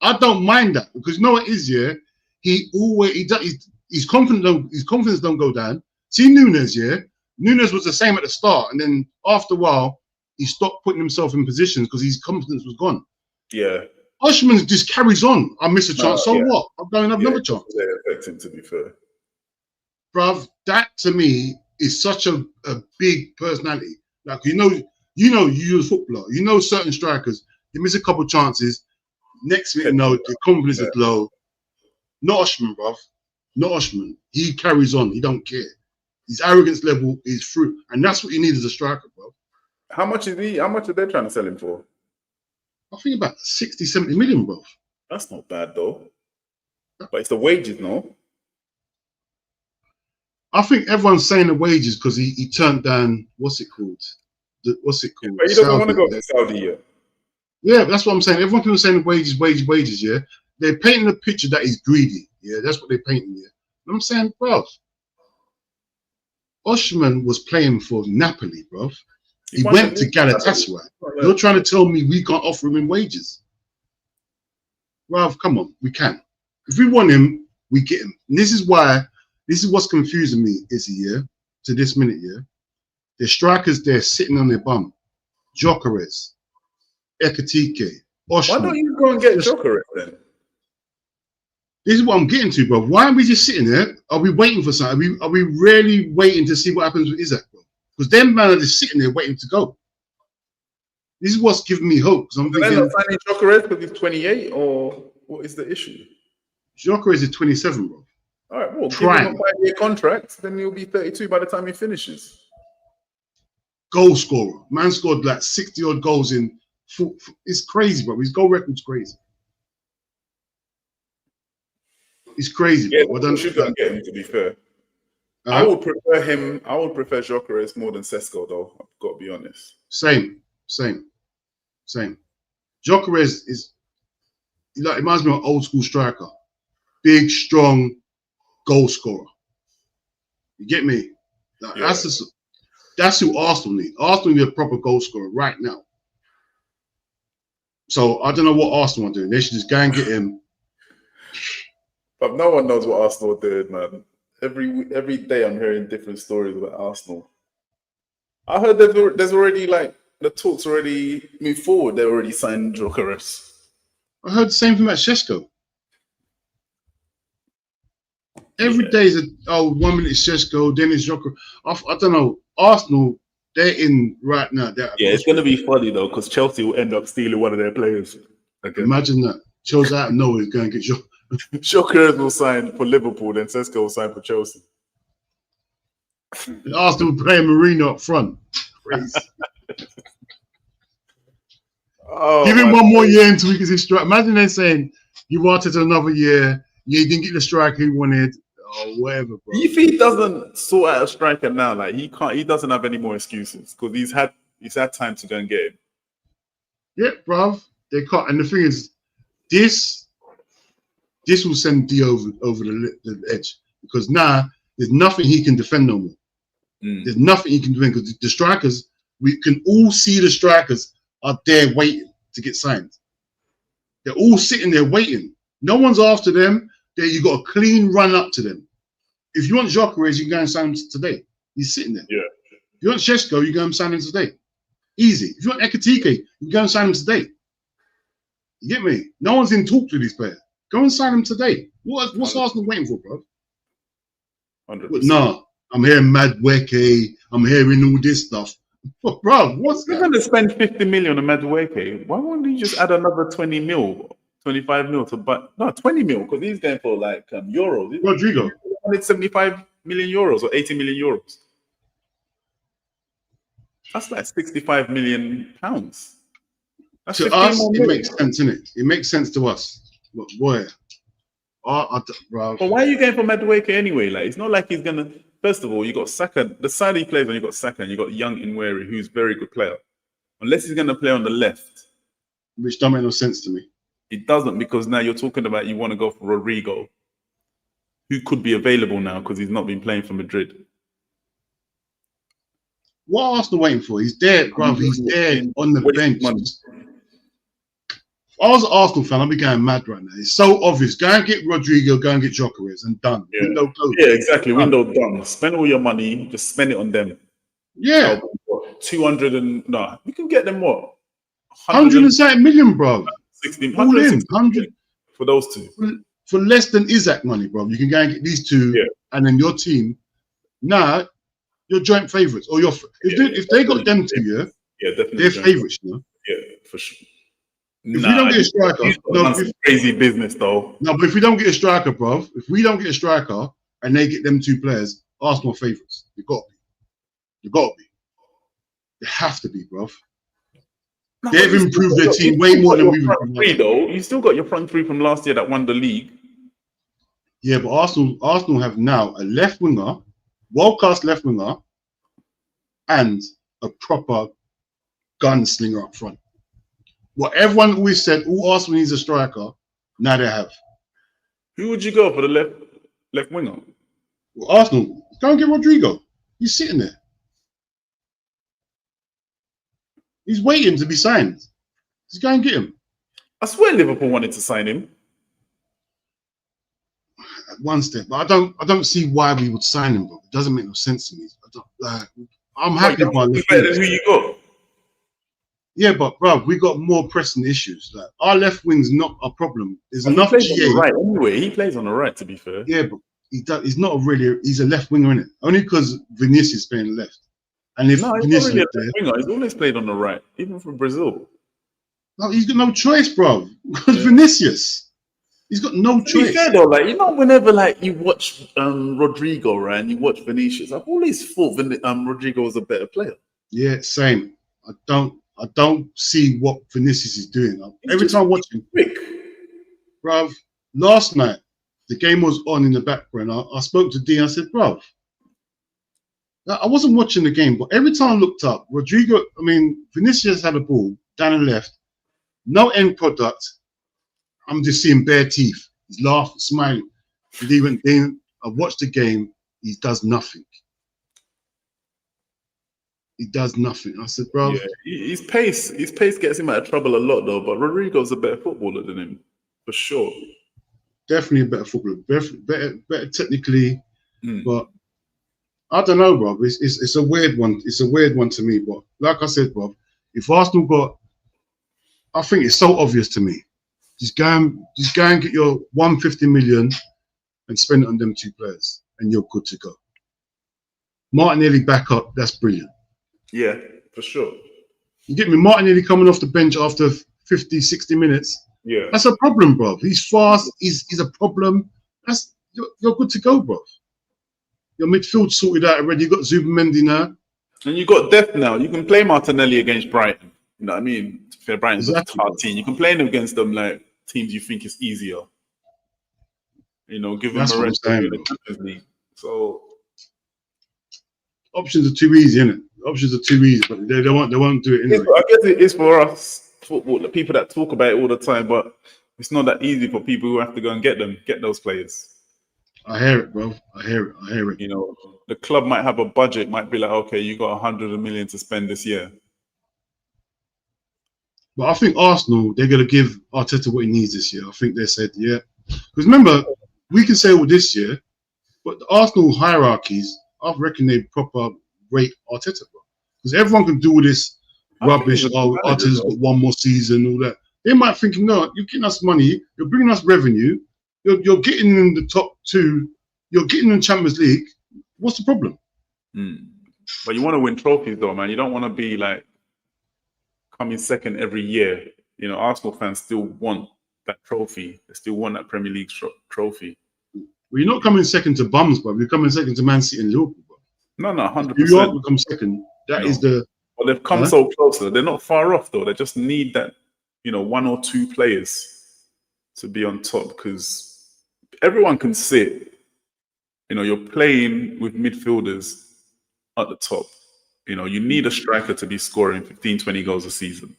I don't mind that, because you know what it is, yeah? His confidence don't go down. See Nunes, yeah? Nunes was the same at the start, and then after a while, he stopped putting himself in positions because his confidence was gone. Yeah. Oshman just carries on. I miss a chance, what? I'm going to have another chance. They affect him, to be fair. Bruv, that to me is such a big personality. Like, you're a footballer. You know certain strikers, they miss a couple chances. Next minute, the confidence is low. Not Oshman, bruv. Not Oshman. He carries on. He don't care. His arrogance level is through. And that's what you need as a striker, bro. How much is he? How much are they trying to sell him for? I think about 60, 70 million, bro. That's not bad, though. But it's the wages, no? I think everyone's saying the wages because he turned down, what's it called? But he doesn't want to go to Saudi yet. Yeah, that's what I'm saying. Everyone was saying wages, yeah? They're painting a picture that he's greedy. Yeah, that's what they're painting here. And I'm saying, bro, Oshman was playing for Napoli, bro. He went to Galatasaray. You're trying to tell me we can't offer him in wages? Bro, come on, we can. If we want him, we get him. And this is what's confusing me, Izzy, yeah, to this minute, yeah. The strikers there sitting on their bum. Gyökeres, Ekitike, Oshman. Why don't you go and get Gyökeres then? This is what I'm getting to, bro. Why are we just sitting there? Are we waiting for something? Are we really waiting to see what happens with Isaac, bro? Because them man are just sitting there waiting to go. This is what's giving me hope. Because I'm thinking, they're not signing Gyökeres because he's 28, or what is the issue? Gyökeres is 27, bro. All right, well, give him a 5-year contract, then he'll be 32 by the time he finishes. Goal scorer. Man scored like 60-odd goals in. It's crazy, bro. His goal record's crazy. It's crazy, yeah, bro. We should go and get him, to be fair. I would prefer him. I would prefer Gyökeres more than Sesko, though. I've got to be honest. Same. Gyökeres is, like, it reminds me of an old school striker. Big, strong goal scorer. You get me? Like, yeah. That's who Arsenal need. Arsenal need a proper goal scorer right now. So I don't know what Arsenal are doing. They should just go and get him. But no one knows what Arsenal did, man. Every day I'm hearing different stories about Arsenal. I heard there's already, like, the talks already moved forward. They already signed Gyökeres. I heard the same thing about Sesko. Every day is 1 minute it's Sesko, then it's Gyökeres. I don't know. Arsenal they're in right now. Yeah, it's going to be funny though, because Chelsea will end up stealing one of their players. Okay. Imagine that. Chelsea out of nowhere is going to get shot. Shawkers will sign for Liverpool, then Sesko will sign for Chelsea. Arsenal playing Marino up front. Crazy. Oh, give him one more year until he gets his strike. Imagine they're saying you wanted another year. You didn't get the striker he wanted. Or whatever, bro. If he doesn't sort out a striker now, like he doesn't have any more excuses because he's had time to go and get him. Yeah, bruv. They can't. And the thing is, this will send D over the edge because now there's nothing he can defend no more. There's nothing he can defend because the strikers, we can all see the strikers are there waiting to get signed. They're all sitting there waiting. No one's after them. You got a clean run up to them. If you want Gyökeres, you can go and sign him today. He's sitting there. Yeah. If you want Sesko, you go and sign him today. Easy. If you want Ekitike, you go and sign him today. You get me? No one's in talks with these players. Go and sign him today. What's Arsenal waiting for, bro? 100%. No, I'm hearing Madueke. I'm hearing all this stuff. Bro, what's You're going to spend 50 million on Madueke. Why won't you just add another 20 mil, 25 mil to buy? No, 20 mil because he's going for like euros. Rodrigo. 175 million euros or 80 million euros. That's like 65 million pounds. That's to us, it makes sense, innit? It makes sense to us. But boy, bro. But why are you going for Madueke anyway? Like, it's not like he's gonna. First of all, you got Saka. The side he plays on, you got Saka, and you got young Inweri, who's a very good player. Unless he's gonna play on the left, which don't make no sense to me. It doesn't because now you're talking about you want to go for Rodrigo, who could be available now because he's not been playing for Madrid. What are Arsenal waiting for? He's there, bro. He's there on the bench. If I was an Arsenal fan, I'd be going mad right now. It's so obvious. Go and get Rodrigo, go and get Gyökeres, and done. Yeah. Window closed. Yeah, exactly. Window done. Spend all your money. Just spend it on them. Yeah. 200 and no, we can get them what? 170 million, bro. 16, All in 100 for those two. For less than Isaac money, bro. You can go and get these two, and then your team. Now, your joint favourites, or if they got them two, definitely they're favourites, you know. Yeah, for sure. If we don't get a striker, crazy business though. No, but if we don't get a striker, bro, if we don't get a striker and they get them two players, Arsenal favourites. You got to be. You got to be. They have to be, bro. They've improved their team way more than we've improved. Though you still got your front three from last year that won the league. Yeah, but Arsenal have now a left winger, world-class left winger, and a proper gunslinger up front. What everyone always said, all Arsenal needs a striker, now they have. Who would you go for the left winger? Well, Arsenal, go and get Rodrigo. He's sitting there. He's waiting to be signed. Just go and get him. I swear Liverpool wanted to sign him. At one step, but I don't see why we would sign him, bro. It doesn't make no sense to me. I'm happy with my left wing. Who you got? Yeah, but bro, we got more pressing issues. Like our left wing's not a problem. There's enough GA. On the right, anyway, he plays on the right. To be fair. Yeah, but he's not really. He's a left winger, innit? Only because Vinicius is playing left. And if no, he's not really a left winger. He's always played on the right, even for Brazil. No, he's got no choice, bro. Because Vinicius. He's got no choice. To be fair though, like whenever like you watch Rodrigo, right, and you watch Vinicius, I've always thought Rodrigo was a better player. Yeah, same. I don't see what Vinicius is doing. Every time I watch him, bruv, last night the game was on in the background. I spoke to D. I said, bruv, I wasn't watching the game, but every time I looked up, Vinicius had a ball down the left, no end product. I'm just seeing bare teeth. He's laughing, smiling. And even then, I watched the game. He does nothing. He does nothing. I said, bro. Yeah, his pace gets him out of trouble a lot, though. But Rodrigo's a better footballer than him, for sure. Definitely a better footballer. Better technically. But I don't know, bro. It's a weird one. It's a weird one to me. But like I said, bro, if Arsenal got, I think it's so obvious to me. Just go and get your 150 million and spend it on them two players, and you're good to go. Martinelli back up, that's brilliant. Yeah, for sure. You get me? Martinelli coming off the bench after 50, 60 minutes. Yeah. That's a problem, bro. He's fast. He's a problem. You're good to go, bro. Your midfield sorted out already. You got Zubimendi now. And you got depth now. You can play Martinelli against Brighton. You know what I mean? Fair, Brighton's Exactly, a hard team. You can play him against them like teams you think is easier. You know, give them That's a what I'm rest saying, in the bro. Champions League. So Options are too easy, innit? Options are too easy, but they won't do it anyway. I guess it is for us football, the people that talk about it all the time, but it's not that easy for people who have to go and get those players. I hear it, bro. I hear it. You know, the club might have a budget, might be like, okay, you got 100 million to spend this year. But I think Arsenal, they're going to give Arteta what he needs this year. I think they said, yeah. Because remember, we can say all this year, but the Arsenal hierarchies, I reckon they proper rate Arteta, bro. Because everyone can do all this rubbish. Oh, Arteta's got one more season, all that. They might think, no, you're getting us money, you're bringing us revenue, you're getting in the top two, you're getting in the Champions League. What's the problem? But you want to win trophies, though, man. You don't want to be like coming second every year. You know, Arsenal fans still want that trophy. They still want that Premier League trophy. Well, you're not coming second to bums, bro. You're coming second to Man City and Liverpool, bro. No, 100%. New York will come second. That is the. Well, they've come so closer. They're not far off, though. They just need that, you know, one or two players to be on top, because everyone can sit. You know, you're playing with midfielders at the top. You know, you need a striker to be scoring 15, 20 goals a season.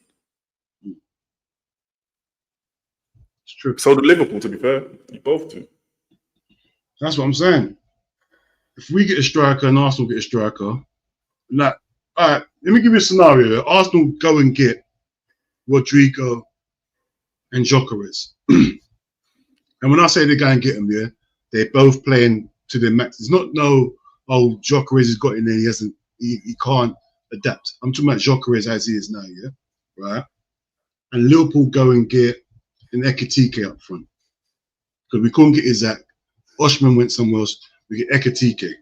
It's true. So do Liverpool, to be fair. You both do. That's what I'm saying. If we get a striker and Arsenal get a striker, like, all right, let me give you a scenario. Arsenal go and get Rodrigo and Gyökeres. And when I say they go and get them, yeah, they're both playing to their max. It's not Gyökeres has got in there, he can't adapt. I'm talking about Gyökeres as he is now, yeah? Right? And Liverpool go and get an Ekitike up front. Because we couldn't get Isaac. Oshman went somewhere else. We get Ekitike.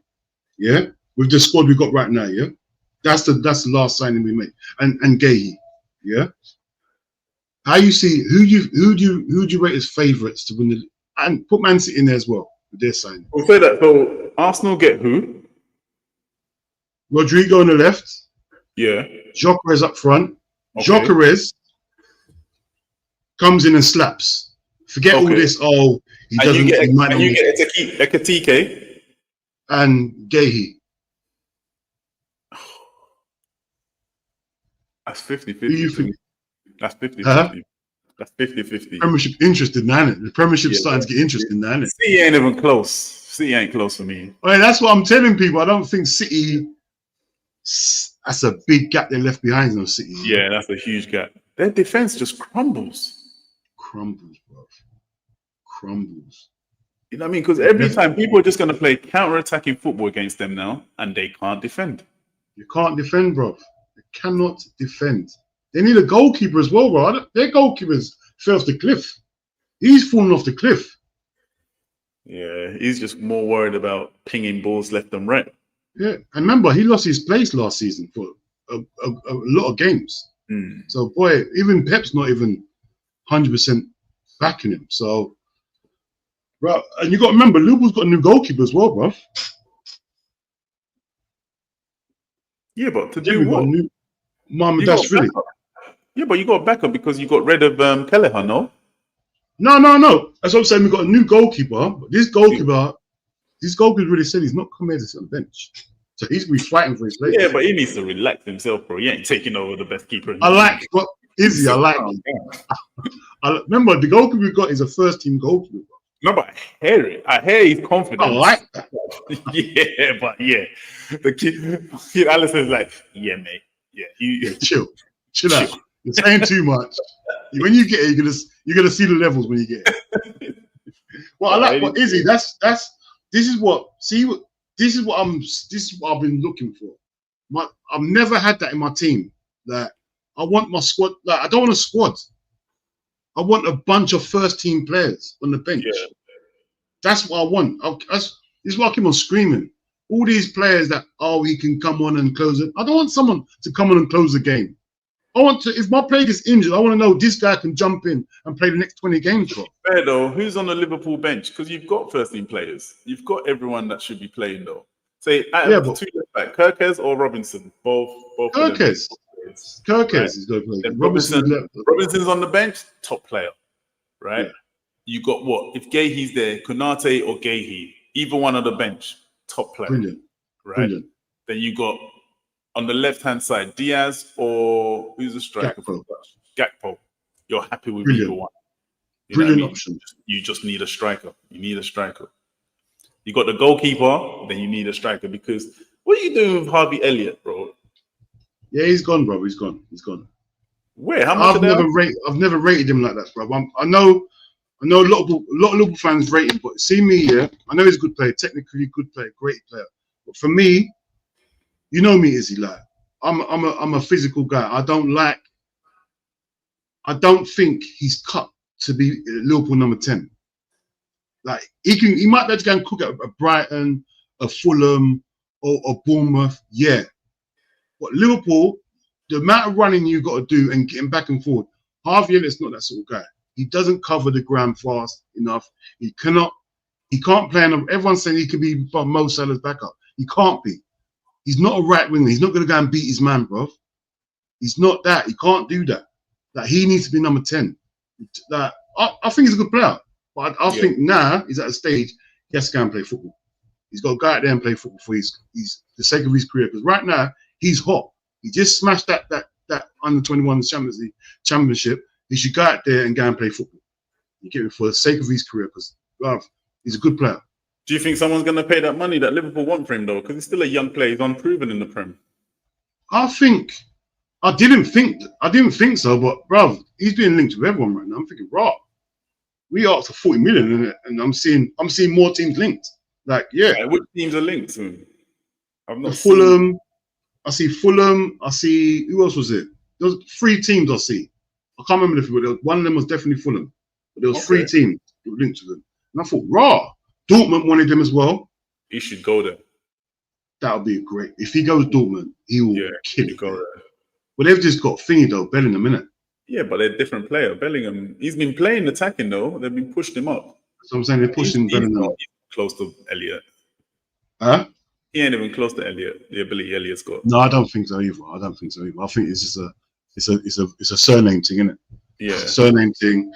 Yeah? With the squad we got right now, yeah? That's the last signing we made. And Guehi. Yeah? How you see who do you rate as favourites to win the, and put Man City in there as well with their signing? We'll say that. So Arsenal get who? Rodrigo on the left. Yeah. Gyökeres up front. Okay. Gyökeres comes in and slaps. Forget all this. Oh, he doesn't. You get Ekitike and Guehi. That's 50-50. That's 50-50. Huh? That's 50-50. Premiership interested now, innit? The Premiership's starting to get interested now, innit? City ain't even close. City ain't close for me. Well, that's what I'm telling people. I don't think City. That's a big gap they left behind in City. Yeah, that's a huge gap. Their defense just crumbles. Crumbles, bro. Crumbles. You know what I mean? Because every time people are just going to play counter-attacking football against them now, and they can't defend. You can't defend, bro. They cannot defend. They need a goalkeeper as well, bro. Their goalkeepers fell off the cliff. He's fallen off the cliff. Yeah, he's just more worried about pinging balls left and right. Yeah, and remember, he lost his place last season for a lot of games. So, boy, even Pep's not even 100% backing him. So, bro, and you got to remember, Liverpool's got a new goalkeeper as well, bro. Yeah, but to do what? Mamardashvili. Yeah, but you got backup because you got rid of Kelleher, no? No. That's what I'm saying. We got a new goalkeeper. But this goalkeeper really said he's not coming here to sit on the bench. So he's going to be fighting for his place. Yeah, but he needs to relax himself, bro. He ain't taking over the best keeper. I like what Izzy. I like him. Remember, the goalkeeper we got is a first-team goalkeeper. No, but I hear it. I hear he's confident. I like that. Yeah, but yeah. The kid Alison's like, yeah, mate. Yeah, chill out. You're saying too much. When you get it, you're gonna see the levels when you get it. Well, I like what Izzy. This is what I've been looking for. I've never had that in my team. That I want my squad. Like, I don't want a squad. I want a bunch of first-team players on the bench. Yeah. That's what I want. This is why I keep on screaming. all these players that, oh, he can come on and close it. I don't want someone to come on and close the game. I want to, if my player gets injured, I want to know this guy can jump in and play the next 20 games, bro. Fair though, who's on the Liverpool bench? Because you've got first-team players. You've got everyone that should be playing though. Say, out of the two left back, Kirkes or Robinson? Both Kirkes. Kirkes right? is going to play. Robinson's on the bench, top player, right? Yeah. You got what? If Guehi's there, Konate or Guehi, either one on the bench, top player. Brilliant. Right? Brilliant. Then you got on the left-hand side, Diaz or who's the striker? Gakpo. You're happy with either one. Brilliant option. You just need a striker. You need a striker. You got the goalkeeper, then you need a striker because what are you doing with Harvey Elliott, bro? Yeah, he's gone, bro. He's gone. Where? How much? I've never rated him like that, bro. I know a lot of Liverpool fans rate him, but see me, yeah. I know he's a good player, technically good player, great player. But for me, you know me, Izzy. Like, I'm a physical guy. I don't think he's cut to be Liverpool number 10. Like he might be able to go and cook at a Brighton, a Fulham, or a Bournemouth. Yeah, but Liverpool, the amount of running you got to do and getting back and forward, Harvey Elliott's not that sort of guy. He doesn't cover the ground fast enough. He can't play. Everyone's saying he could be Mo Salah's backup. He can't be. He's not a right winger. He's not going to go and beat his man, bro. He's not that. He can't do that. Like, he needs to be number 10. Like, I think he's a good player. But I think now he's at a stage he has to go and play football. He's got to go out there and play football for the sake of his career. Because right now, he's hot. He just smashed that under-21 Champions League championship. He should go out there and go and play football. You get me? For the sake of his career. Because, he's a good player. Do you think someone's going to pay that money that Liverpool want for him, though? Because he's still a young player. He's unproven in the Prem. I didn't think so, but, bro, he's being linked with everyone right now. I'm thinking, bro, we asked for 40 million, and I'm seeing more teams linked. Like, yeah. Which teams are linked to him? I've not Fulham. I see Fulham. I see, who else was it? There was 3 teams I see. I can't remember the people. One of them was definitely Fulham. But there was 3 teams that were linked to them. And I thought, raw. Dortmund wanted him as well. He should go there. That would be great. If he goes Dortmund, he will kill it. Go there. But they've just got thingy though, Bellingham, innit? Yeah, but they're a different player. Bellingham, he's been playing attacking though. They've been pushing him up. So I'm saying they're pushing Bellingham. He's close to Elliott. Huh? He ain't even close to Elliott. The ability Elliott's got. No, I don't think so either. I think it's just a surname thing, innit? Yeah. It's a surname thing.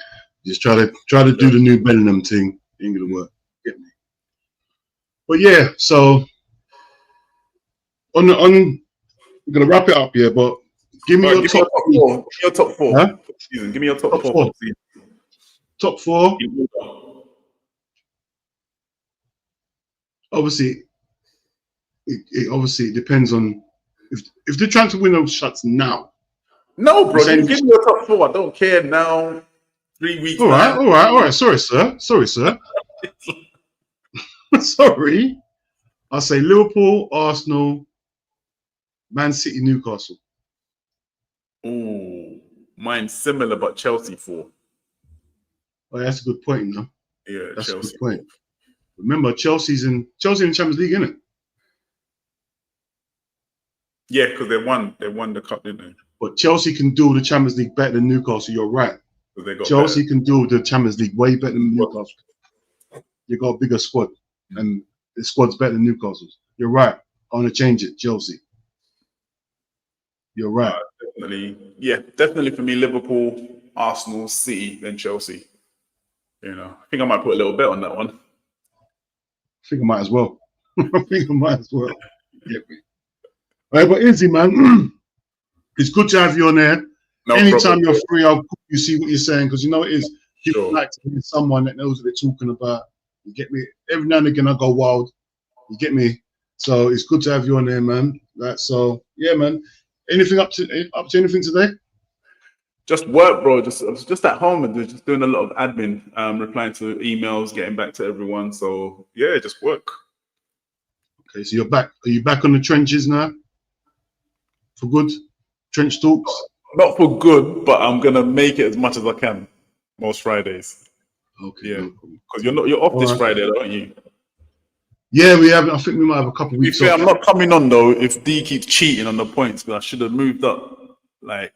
Just try to do the new Bellingham thing. Ain't gonna work. Get me? But yeah, so I'm gonna wrap it up here, but give me your top 4. Give me your top 4. Huh? Give me your top 4. Top 4. Obviously, it depends on if the transfer window shuts now. No, bro. Give me your top 4. I don't care now. 3 weeks. All right. Sorry, sir. Sorry. I'll say Liverpool, Arsenal, Man City, Newcastle. Ooh, mine's similar, but Chelsea 4. Oh, that's a good point, no? Yeah, that's Chelsea. A good point. Remember, Chelsea's in Champions League, isn't it? Yeah, because they won the cup, didn't they? But Chelsea can do the Champions League better than Newcastle. You're right. Chelsea can do the Champions League way better than Newcastle. You got a bigger squad, and the squad's better than Newcastle's. You're right. I want to change it, Chelsea. You're right. Definitely for me, Liverpool, Arsenal, City, then Chelsea. You know, I think I might put a little bet on that one. I think I might as well. Get me. All right, but Izzy, man, it's good to have you on there. No Anytime problem. you're free, I'll you see what you're saying, because you know it is. People Sure. like to hear someone that knows what they're talking about. You get me? Every now and again, I go wild. You get me? So it's good to have you on there, man. So yeah, man. Anything up to anything today? Just work, bro. I was just at home and just doing a lot of admin, replying to emails, getting back to everyone. So yeah, just work. Okay, so you're back. Are you back on the trenches now? For good? Trench talks? Not for good, but I'm gonna make it as much as I can. Most Fridays. Okay. Yeah. Because you're off this Friday, aren't you? Yeah, we have. I think we might have a couple of weeks off. I'm not coming on though if D keeps cheating on the points, because I should have moved up. Like,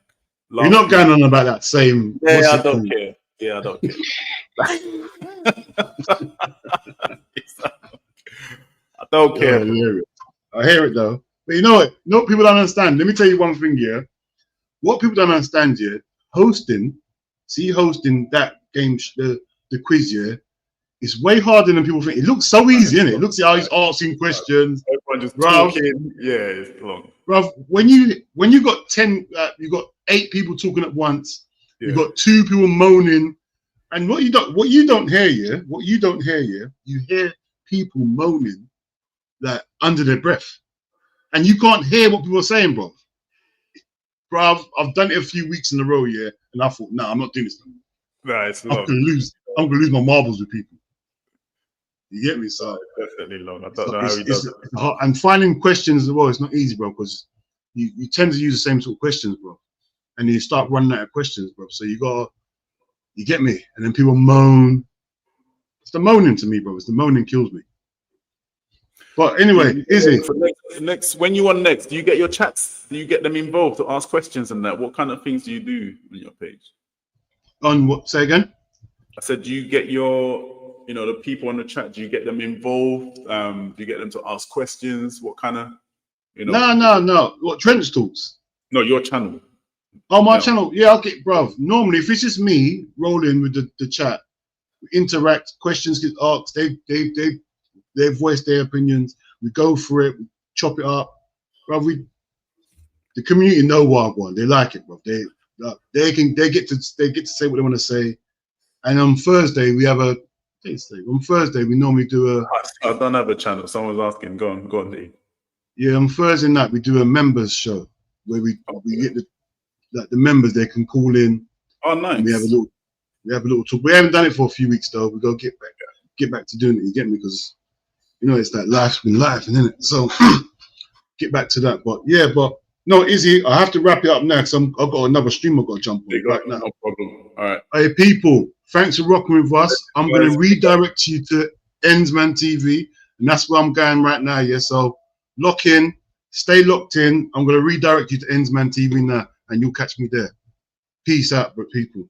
you're not going on about that same. Yeah, I don't care. Yeah, I don't care. I don't care. I hear it though. But you know what? No, people don't understand. Let me tell you one thing here. What people don't understand here, hosting that game, the quiz here, is way harder than people think. It looks so easy, innit? It looks like how he's asking questions. Everyone just talking. Yeah, it's long. Bruv, when you got 10, you got 8 people talking at once. Yeah. You got 2 people moaning, and what you don't hear here, you hear people moaning like under their breath, and you can't hear what people are saying, bro. Bruv, I've done it a few weeks in a row, yeah, and I thought, nah, I'm not doing this no more. Nah, it's long. I'm gonna lose my marbles with people. You get me? So definitely long. I don't know how he does it. And finding questions as well, it's not easy, bro, because you tend to use the same sort of questions, bro, and you start running out of questions, bro. So you get me, and then people moan. It's the moaning to me, bro. It's the moaning kills me. But anyway, Izzy. Next, when you on next, do you get your chats? Do you get them involved to ask questions and that? What kind of things do you do on your page? On what? Say again. I said, do you get your, the people on the chat? Do you get them involved? Do you get them to ask questions? What kind of, No. What, Trench Talks? No, your channel. Oh, my channel. Yeah, okay, bro. Normally, if it's just me rolling with the chat, we interact, questions get asked, they voice their opinions, we go for it, we chop it up, bro. The community know what I want. They like it, bro. They get to say what they want to say. And on Thursday we have on Thursday we normally do I don't have a channel. Someone's asking. Go on, D. Yeah, on Thursday night we do a members show where we get the members, they can call in. Oh, nice. We have a little talk. We haven't done it for a few weeks though. We go get back to doing it. You get me? Because it's like life's been life, isn't it? So get back to that. But yeah, no, Izzy, I have to wrap it up next. I've got another stream I've got to jump on right now. No problem. All right. Hey, people, thanks for rocking with us. I'm going to redirect you to Endsman TV, and that's where I'm going right now. Yeah, so lock in, stay locked in. I'm going to redirect you to Endsman TV now, and you'll catch me there. Peace out, people.